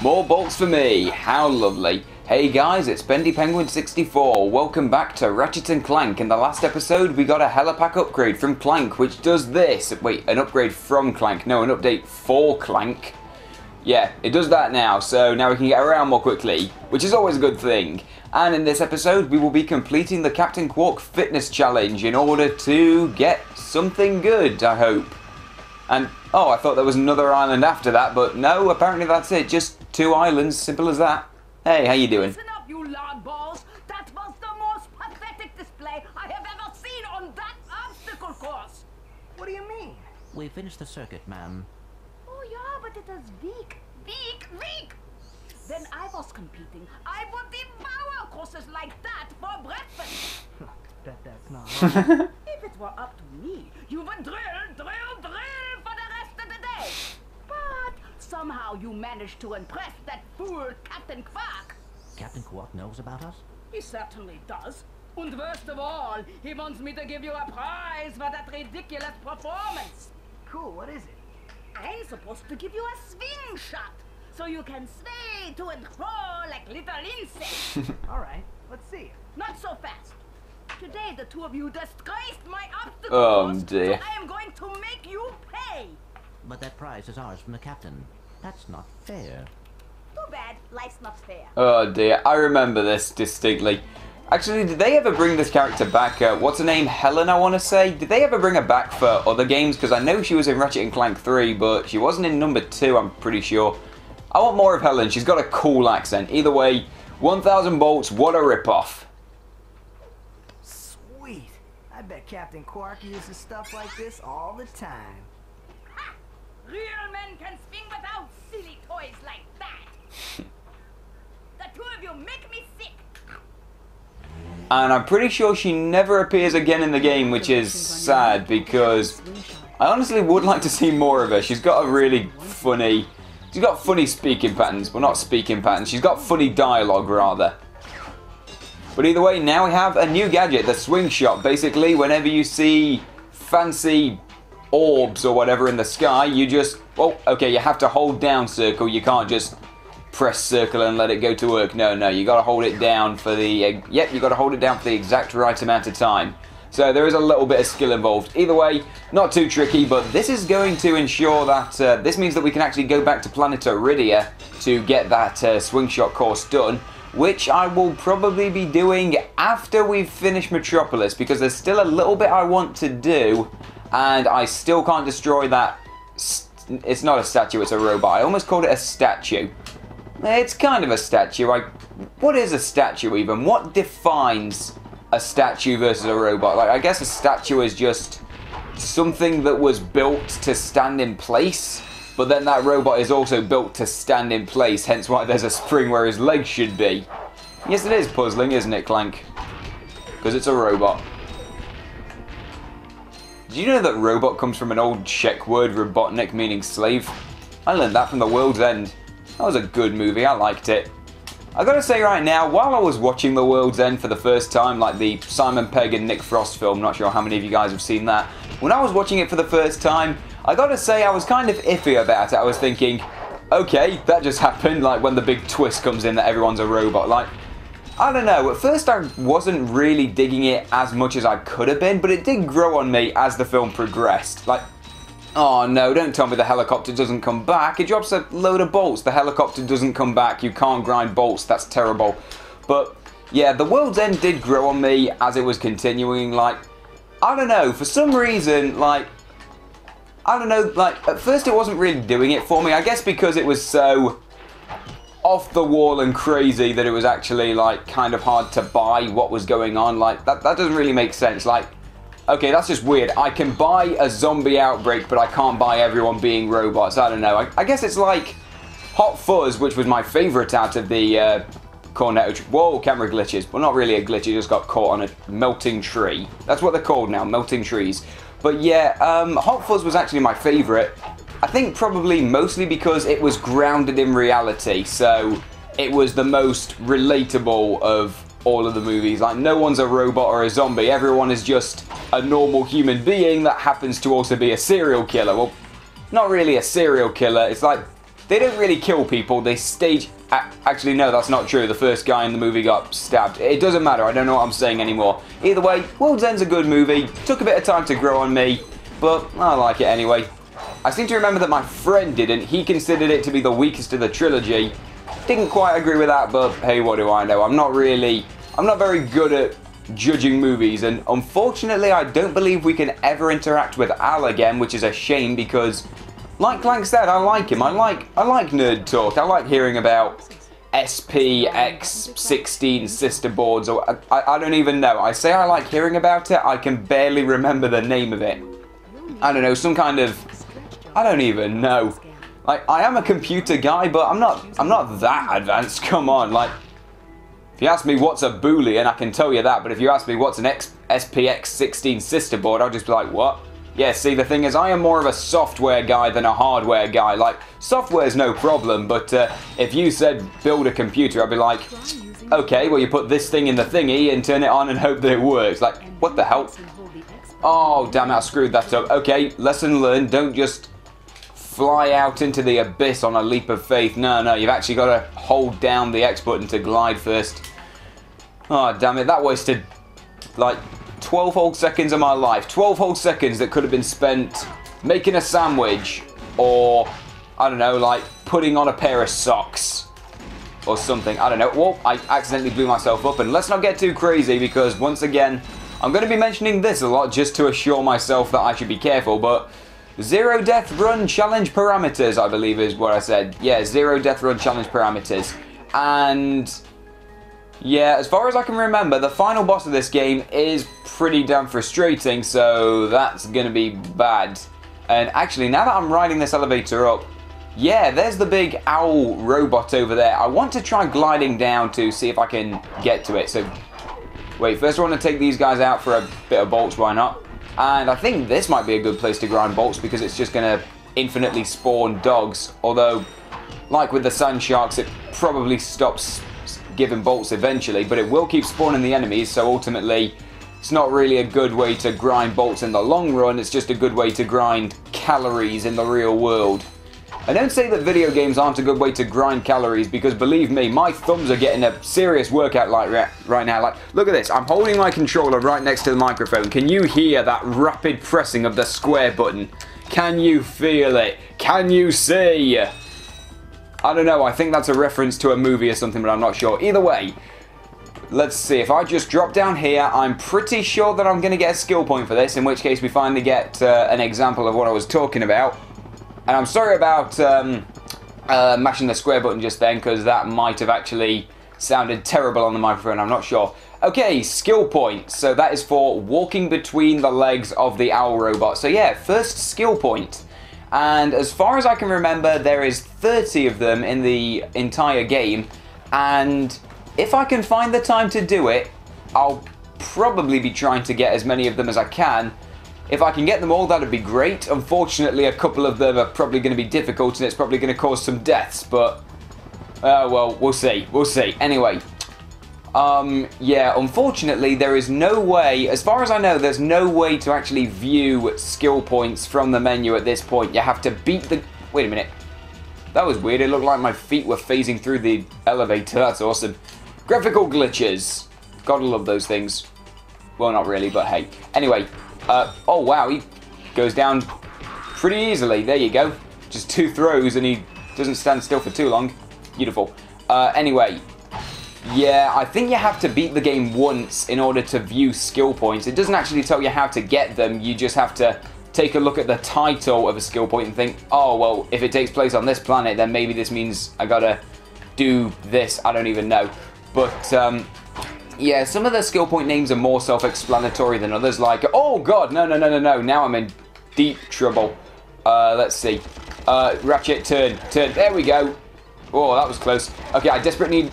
More bolts for me. How lovely. Hey guys, it's Bendy Penguin 64. Welcome back to Ratchet Clank. In the last episode, we got a helipack upgrade from Clank, which does this. Wait, an upgrade from Clank. No, an update for Clank. Yeah, it does that now, so now we can get around more quickly, which is always a good thing. And in this episode, we will be completing the Captain Quark Fitness Challenge in order to get something good, I hope. And, oh, I thought there was another island after that, but no, apparently that's it. Just 2 islands, simple as that. Hey, how you doing? Listen up, you loudballs. That was the most pathetic display I have ever seen on that obstacle course. What do you mean? We finished the circuit, ma'am. Oh yeah, but it is weak. When I was competing, I would devour courses like that for breakfast. Bet that's not right. If it were up to me, you would drill for the rest of the day. But somehow you managed to impress that fool Captain Quark. Captain Quark knows about us? He certainly does. And worst of all, he wants me to give you a prize for that ridiculous performance. Cool, what is it? I'm supposed to give you a swing shot, so you can sway to and fro like little insects. Alright, let's see. Not so fast. Today the two of you disgraced my obstacle course, dear. so I am going to make you pay. But that prize is ours from the captain. That's not fair. Too bad, life's not fair. Oh dear, I remember this distinctly. Actually, did they ever bring this character back? What's her name? Helen, I want to say? Did they ever bring her back for other games? Because I know she was in Ratchet Clank 3, but she wasn't in number 2, I'm pretty sure. I want more of Helen. She's got a cool accent. Either way, 1,000 bolts, what a ripoff. Sweet. I bet Captain Quark uses stuff like this all the time. Ha! Real men can swing without silly toys like that. The two of you make me sick. And I'm pretty sure she never appears again in the game, which is sad because I honestly would like to see more of her. She's got a really funny... She's got funny speaking patterns. Well, not speaking patterns. She's got funny dialogue, rather. But either way, now we have a new gadget, the swing shot. Basically, whenever you see fancy orbs or whatever in the sky, you just... Oh, okay, you have to hold down circle. You can't just press circle and let it go to work. No, you got to hold it down for the... Yep, you got to hold it down for the exact right amount of time. So there is a little bit of skill involved. Either way, not too tricky, but this is going to ensure that... this means that we can actually go back to Planet Iridia to get that swing shot course done, which I will probably be doing after we've finished Metropolis, because there's still a little bit I want to do, and I still can't destroy that... It's not a statue, it's a robot. I almost called it a statue. It's kind of a statue. What is a statue even? What defines a statue versus a robot? Like, I guess a statue is just something that was built to stand in place, but then that robot is also built to stand in place, hence why there's a spring where his legs should be. Yes, it is puzzling, isn't it, Clank? Because it's a robot. Did you know that robot comes from an old Czech word, robotnik, meaning slave? I learned that from The World's End. That was a good movie, I liked it. I gotta say right now, while I was watching The World's End for the first time, like the Simon Pegg and Nick Frost film, not sure how many of you guys have seen that, when I was watching it for the first time, I gotta say I was kind of iffy about it. I was thinking, okay, that just happened, like when the big twist comes in that everyone's a robot. Like, I don't know, at first I wasn't really digging it as much as I could have been, but it did grow on me as the film progressed. Like, oh no, don't tell me the helicopter doesn't come back. It drops a load of bolts. The helicopter doesn't come back. You can't grind bolts. That's terrible. But yeah, The World's End did grow on me as it was continuing. Like, I don't know, for some reason, like, I don't know, like, at first it wasn't really doing it for me. I guess because it was so off the wall and crazy that it was actually, like, kind of hard to buy what was going on. Like, that doesn't really make sense. Like, okay, that's just weird. I can buy a zombie outbreak, but I can't buy everyone being robots. I don't know. I guess it's like Hot Fuzz, which was my favourite out of the Cornetto... Whoa, camera glitches. Well, not really a glitch. It just got caught on a melting tree. That's what they're called now, melting trees. But yeah, Hot Fuzz was actually my favourite. I think probably mostly because it was grounded in reality. So it was the most relatable of all of the movies. Like, no one's a robot or a zombie. Everyone is just a normal human being that happens to also be a serial killer. Well, not really a serial killer. It's like they don't really kill people. They stage... Actually, no, that's not true. The first guy in the movie got stabbed. It doesn't matter. I don't know what I'm saying anymore. Either way, World's End's a good movie. Took a bit of time to grow on me, but I like it anyway. I seem to remember that my friend didn't. He considered it to be the weakest of the trilogy. Didn't quite agree with that, but hey, what do I know? I'm not very good at judging movies, and unfortunately, I don't believe we can ever interact with Al again, which is a shame because... Like Clank said, I like him. I like nerd talk. I like hearing about SPX16 sister boards, or I don't even know. I say I like hearing about it. I can barely remember the name of it. I don't know, some kind of... I don't even know. Like, I am a computer guy, but I'm not that advanced. Come on, like... If you ask me what's a Boolean, I can tell you that. But if you ask me what's an SPX16 sister board, I'll just be like, what? Yeah, see, the thing is, I am more of a software guy than a hardware guy. Like, software's no problem, but if you said build a computer, I'd be like, okay, well, you put this thing in the thingy and turn it on and hope that it works. Like, what the hell? Oh, damn it, I screwed that up. Okay, lesson learned. Don't just fly out into the abyss on a leap of faith. No, you've actually got to hold down the X button to glide first. Oh, damn it, that wasted, like... 12 whole seconds of my life. 12 whole seconds that could have been spent making a sandwich or, I don't know, like putting on a pair of socks or something. I don't know. Whoa, I accidentally blew myself up. And let's not get too crazy because, once again, I'm going to be mentioning this a lot just to assure myself that I should be careful. But zero death run challenge parameters, I believe is what I said. Yeah, zero death run challenge parameters. And... yeah, as far as I can remember, the final boss of this game is pretty damn frustrating, so that's gonna be bad. And actually, now that I'm riding this elevator up, yeah, there's the big owl robot over there. I want to try gliding down to see if I can get to it. So, wait, first I want to take these guys out for a bit of bolts, why not? And I think this might be a good place to grind bolts because it's just gonna infinitely spawn dogs. Although, like with the sand sharks, it probably stops giving bolts eventually, but it will keep spawning the enemies, so ultimately it's not really a good way to grind bolts in the long run. It's just a good way to grind calories in the real world. I don't say that video games aren't a good way to grind calories because, believe me, my thumbs are getting a serious workout right now. Like, look at this. I'm holding my controller right next to the microphone. Can you hear that rapid pressing of the square button? Can you feel it? Can you see? I don't know, I think that's a reference to a movie or something, but I'm not sure. Either way, let's see. If I just drop down here, I'm pretty sure that I'm going to get a skill point for this, in which case we finally get an example of what I was talking about. And I'm sorry about mashing the square button just then, because that might have actually sounded terrible on the microphone, I'm not sure. Okay, skill point. So that is for walking between the legs of the owl robot. So yeah, first skill point. And as far as I can remember, there is 30 of them in the entire game. And if I can find the time to do it, I'll probably be trying to get as many of them as I can. If I can get them all, that'd be great. Unfortunately, a couple of them are probably going to be difficult and it's probably going to cause some deaths. But, well, we'll see. We'll see. Anyway. Yeah, unfortunately, there is no way, as far as I know, there's no way to actually view skill points from the menu at this point. You have to beat the... Wait a minute. That was weird. It looked like my feet were phasing through the elevator. That's awesome. Graphical glitches. Gotta love those things. Well, not really, but hey. Anyway, oh wow, he goes down pretty easily. There you go. Just 2 throws and he doesn't stand still for too long. Beautiful. Anyway... yeah, I think you have to beat the game once in order to view skill points. It doesn't actually tell you how to get them. You just have to take a look at the title of a skill point and think, oh, well, if it takes place on this planet, then maybe this means I gotta do this. I don't even know. But, yeah, some of the skill point names are more self-explanatory than others. Like, oh, God, no. Now I'm in deep trouble. Let's see. Ratchet, turn. There we go. Oh, that was close. Okay, I desperately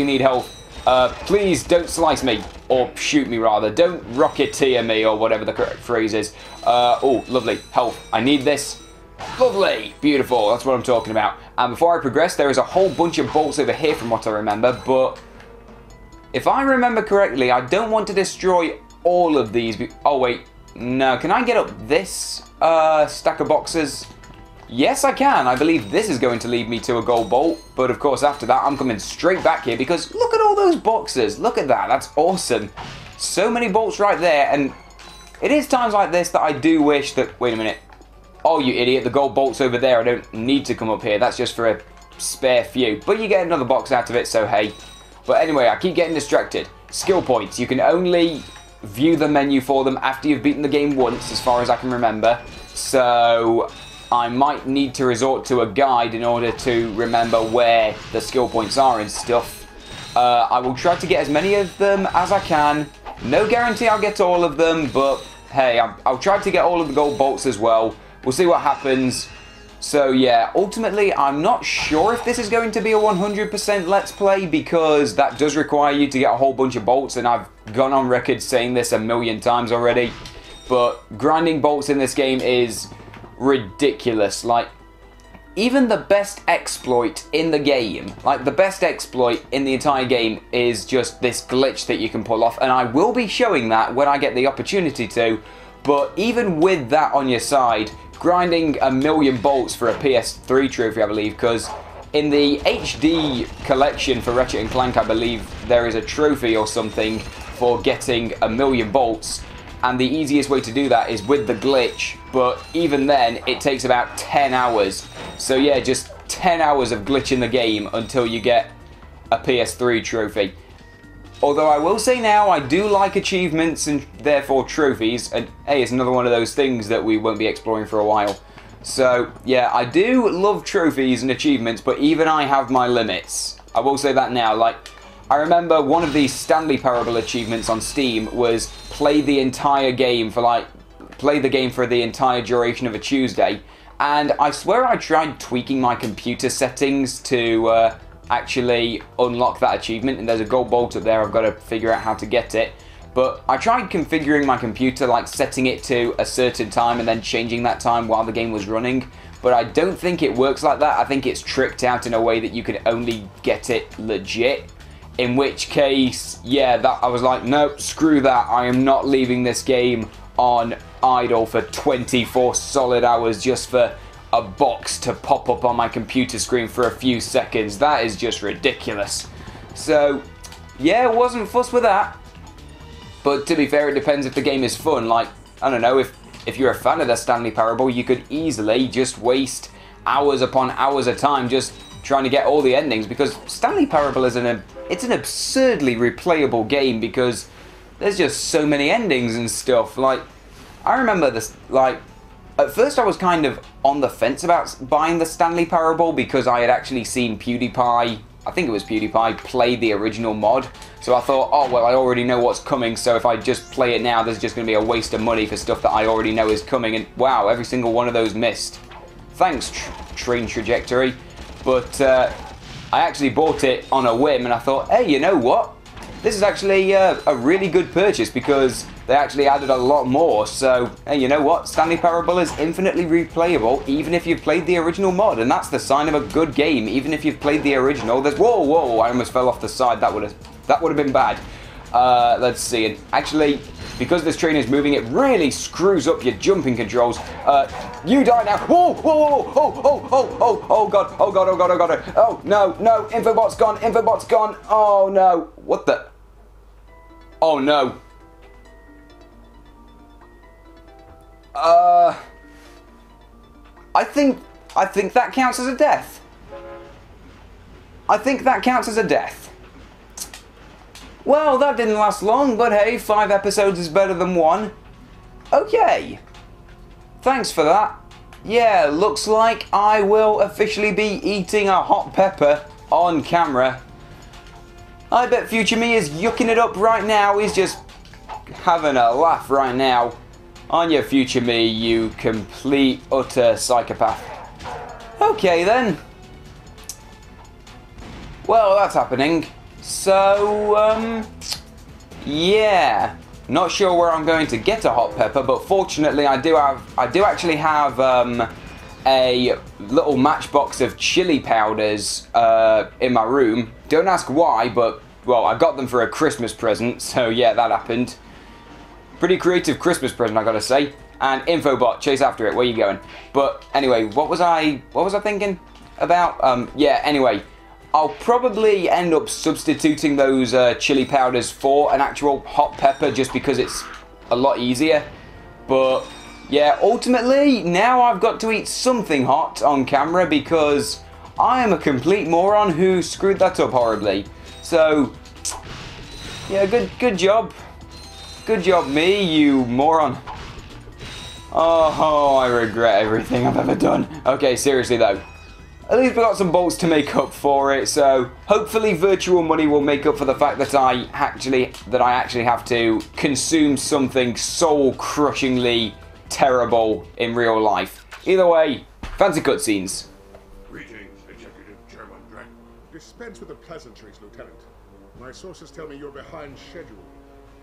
need help. Please don't slice me. Or shoot me, rather. Don't rocketeer me, or whatever the correct phrase is. Oh, lovely. Health. I need this. Lovely. Beautiful. That's what I'm talking about. And before I progress, there is a whole bunch of bolts over here from what I remember. But if I remember correctly, I don't want to destroy all of these. Oh, wait. No. Can I get up this stack of boxes? Yes, I can. I believe this is going to lead me to a gold bolt. But of course, after that, I'm coming straight back here because look at all those boxes. Look at that. That's awesome. So many bolts right there. And it is times like this that I do wish that... Wait a minute. Oh, you idiot. The gold bolt's over there. I don't need to come up here. That's just for a spare few. But you get another box out of it, so hey. But anyway, I keep getting distracted. Skill points. You can only view the menu for them after you've beaten the game once, as far as I can remember. So I might need to resort to a guide in order to remember where the skill points are and stuff. I will try to get as many of them as I can. No guarantee I'll get all of them, but hey, I'll try to get all of the gold bolts as well. We'll see what happens. So yeah, ultimately, I'm not sure if this is going to be a 100% Let's Play because that does require you to get a whole bunch of bolts, and I've gone on record saying this a million times already. But grinding bolts in this game is ridiculous. Like, even the best exploit in the game, like the best exploit in the entire game is just this glitch that you can pull off, and I will be showing that when I get the opportunity to. But even with that on your side, grinding 1,000,000 bolts for a PS3 trophy, I believe, because in the HD collection for Ratchet Clank, I believe there is a trophy or something for getting 1,000,000 bolts, and the easiest way to do that is with the glitch, but even then, it takes about 10 hours. So yeah, just 10 hours of glitching the game until you get a PS3 trophy. Although I will say now, I do like achievements and therefore trophies, and hey, it's another one of those things that we won't be exploring for a while. So yeah, I do love trophies and achievements, but even I have my limits. I will say that now. Like, I remember one of the Stanley Parable achievements on Steam was play the entire game for play the game for the entire duration of a Tuesday, and I swear I tried tweaking my computer settings to actually unlock that achievement, and there's a gold bolt up there. I've got to figure out how to get it, but I tried configuring my computer, like setting it to a certain time and then changing that time while the game was running, but I don't think it works like that. I think it's tricked out in a way that you can only get it legit, in which case, yeah, that I was like, nope, screw that. I am not leaving this game on idle for 24 solid hours just for a box to pop up on my computer screen for a few seconds. That is just ridiculous. So yeah, wasn't fussed with that. But to be fair, it depends if the game is fun. Like, I don't know, if you're a fan of the Stanley Parable, you could easily just waste hours upon hours of time just trying to get all the endings, because Stanley Parable is it's an absurdly replayable game because there's just so many endings and stuff. Like, I remember this, like, at first I was kind of on the fence about buying the Stanley Parable because I had actually seen PewDiePie, I think it was PewDiePie, play the original mod. So I thought, oh, well, I already know what's coming, so if I just play it now, there's just going to be a waste of money for stuff that I already know is coming. And wow, every single one of those missed. Thanks, Train Trajectory. But I actually bought it on a whim, and I thought, hey, you know what? This is actually a really good purchase because they actually added a lot more. So, hey, you know what? Stanley Parable is infinitely replayable even if you've played the original mod, and that's the sign of a good game. Even if you've played the original, there's... Whoa, I almost fell off the side. That would have been bad. Let's see. And actually, because this train is moving, it really screws up your jumping controls. You die now. Whoa, oh god, oh no, infobot's gone, oh no, what the, oh no. I think that counts as a death. Well, that didn't last long, but hey, 5 episodes is better than 1. Okay. Thanks for that. Yeah, looks like I will officially be eating a hot pepper on camera. I bet future me is yucking it up right now. He's just having a laugh right now. On your future me, you complete, utter psychopath. Okay then. Well, that's happening. So, yeah. Not sure where I'm going to get a hot pepper, but fortunately I do actually have a little matchbox of chili powders in my room. Don't ask why, but well, I got them for a Christmas present, so yeah, that happened. Pretty creative Christmas present, I gotta say. And Infobot, chase after it. Where you going? But anyway, what was I thinking about? Yeah, anyway, I'll probably end up substituting those chili powders for an actual hot pepper just because it's a lot easier. But yeah, ultimately, now I've got to eat something hot on camera because I am a complete moron who screwed that up horribly. So, yeah, good job. Good job me, you moron. Oh, I regret everything I've ever done. Okay, seriously though. At least we got some bolts to make up for it, so hopefully virtual money will make up for the fact that I actually have to consume something soul-crushingly terrible in real life. Either way, fancy cutscenes. Greetings, Executive Chairman Drake. Dispense with the pleasantries, Lieutenant. My sources tell me you're behind schedule.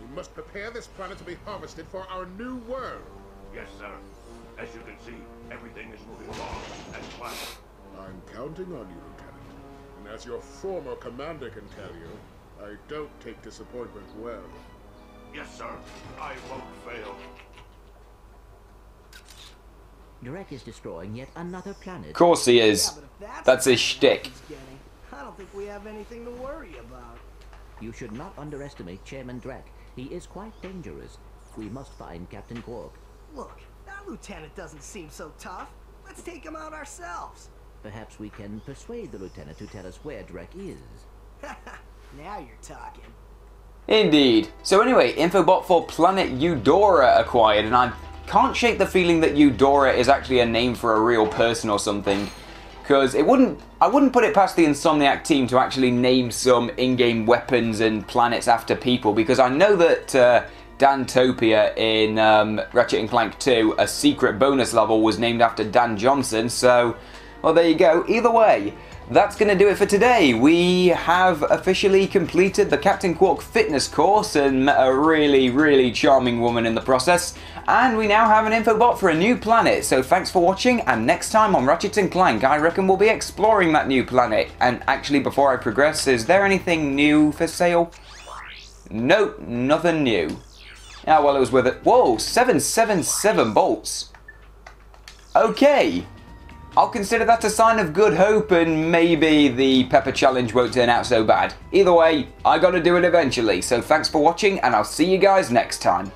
You must prepare this planet to be harvested for our new world. Yes, sir. As you can see, everything is moving along as planned. I'm counting on you, Lieutenant. And as your former commander can tell you, I don't take disappointment well. Yes, sir. I won't fail. Drek is destroying yet another planet. Of course he is. Yeah, but if That's his what shtick. he's getting, I don't think we have anything to worry about. You should not underestimate Chairman Drek. He is quite dangerous. We must find Captain Quark. Look, that lieutenant doesn't seem so tough. Let's take him out ourselves. Perhaps we can persuade the lieutenant to tell us where Drek is. Now you're talking. Indeed. So anyway, Infobot for planet Eudora acquired, and I can't shake the feeling that Eudora is actually a name for a real person or something. Because I wouldn't put it past the Insomniac team to actually name some in-game weapons and planets after people, because I know that Dantopia in Ratchet Clank 2, a secret bonus level, was named after Dan Johnson, so, well, there you go. Either way, that's going to do it for today. We have officially completed the Captain Quark fitness course and met a really, really charming woman in the process. And we now have an infobot for a new planet. So thanks for watching, and next time on Ratchet Clank, I reckon we'll be exploring that new planet. And actually, before I progress, is there anything new for sale? Nope, nothing new. Ah, well, it was with it. Whoa, 777 bolts. Okay. I'll consider that a sign of good hope, and maybe the Pepper Challenge won't turn out so bad. Either way, I gotta do it eventually, so thanks for watching, and I'll see you guys next time.